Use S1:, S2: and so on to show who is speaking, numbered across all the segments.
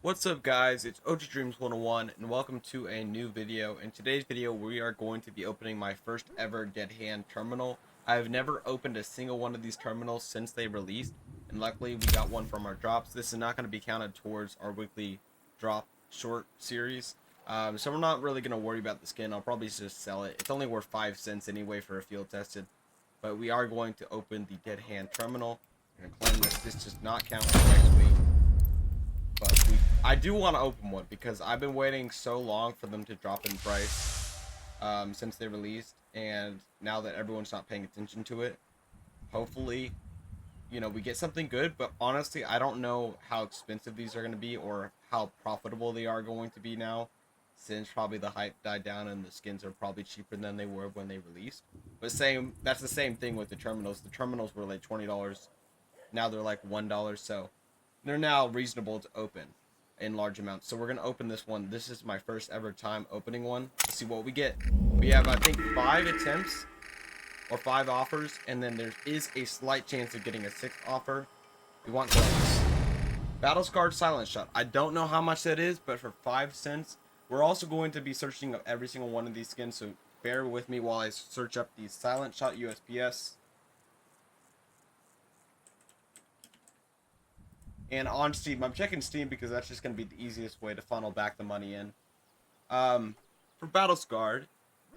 S1: What's up guys, it's OG Dreams 101 and welcome to a new video. In today's video we are going to be opening my first ever Dead Hand terminal. I've never opened a single one of these terminals since they released, and luckily we got one from our drops. This is not going to be counted towards our weekly drop short series, so we're not really going to worry about the skin. I'll probably just sell it. It's only worth 5 cents anyway for a field tested, but we are going to open the Dead Hand terminal. I'm going to claim this does not count for next week. But I do want to open one because I've been waiting so long for them to drop in price since they released, and now that everyone's not paying attention to it, hopefully, we get something good. But honestly, I don't know how expensive these are going to be or how profitable they are going to be now, since probably the hype died down and the skins are probably cheaper than they were when they released. But that's the same thing with the terminals. The terminals were like $20. Now they're like $1, so they're now reasonable to open in large amounts. So we're gonna open this one. This is my first ever time opening one. Let's see what we get. We have, I think, 5 attempts or 5 offers, and then there is a slight chance of getting a 6th offer. We want gloves. Battle Scarred Silent Shot. I don't know how much that is, but for 5 cents. We're also going to be searching up every single one of these skins, so bear with me while I search up the Silent Shot USPS. And on Steam, I'm checking Steam because that's just going to be the easiest way to funnel back the money in. For Battle Scarred,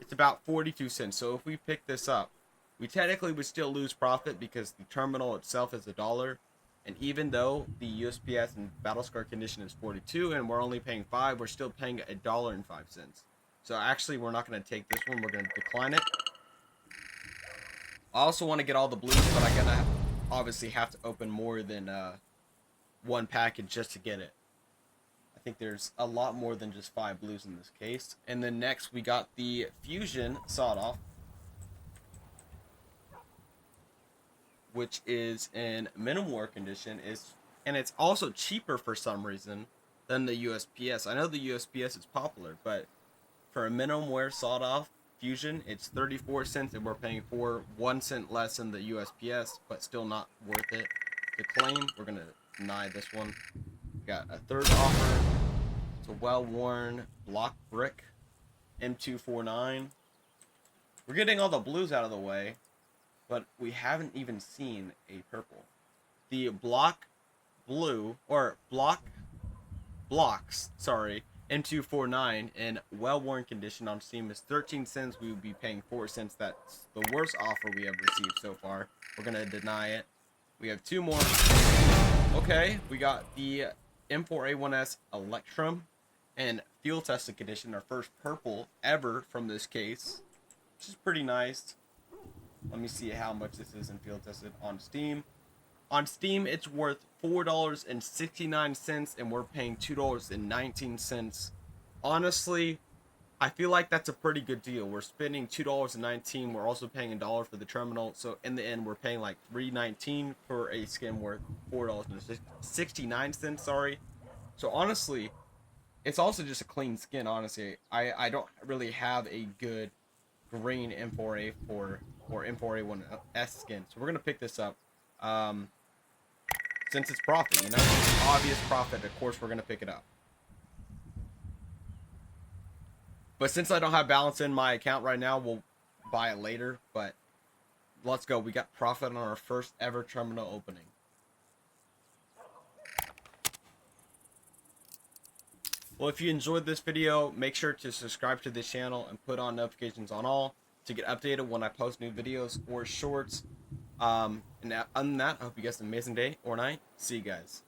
S1: it's about 42 cents. So if we pick this up, we technically would still lose profit because the terminal itself is $1. And even though the USPS and Battle Scarred condition is 42 and we're only paying 5, we're still paying $1.05. So actually, we're not going to take this one. We're going to decline it. I also want to get all the blues, but I'm going to obviously have to open more than one package just to get it. I think there's a lot more than just 5 blues in this case. And then next we got the Fusion Sawed Off, which is in minimum wear condition, and it's also cheaper for some reason than the USPS. I know the USPS is popular, but for a minimum wear sawed off Fusion, it's 34 cents and we're paying 1 cent less than the USPS, but still not worth it to claim. We're gonna deny this one. Got a 3rd offer. It's a well-worn block brick M249. We're getting all the blues out of the way, but we haven't even seen a purple. The block blue, or blocks, sorry, M249 in well-worn condition on Steam is 13 cents. We would be paying 4 cents. That's the worst offer we have received so far. We're gonna deny it. We have 2 more. Okay, we got the M4A1S Electrum and field tested condition, our first purple ever from this case, which is pretty nice. Let me see how much this is in field tested on Steam. On Steam, it's worth $4.69 and we're paying $2.19. Honestly, I feel like that's a pretty good deal. We're spending $2.19. We're also paying $1 for the terminal. So in the end, we're paying like $3.19 for a skin worth $4.69. Sorry. So honestly, it's also just a clean skin. Honestly, I don't really have a good green M4A or M4A1S skin. So we're gonna pick this up. Since it's profit, obvious profit. Of course, we're gonna pick it up. But since I don't have balance in my account right now, we'll buy it later. But let's go. We got profit on our first ever terminal opening. Well, if you enjoyed this video, make sure to subscribe to this channel and put on notifications on all to get updated when I post new videos or shorts. And other than that, I hope you guys have an amazing day or night. See you guys.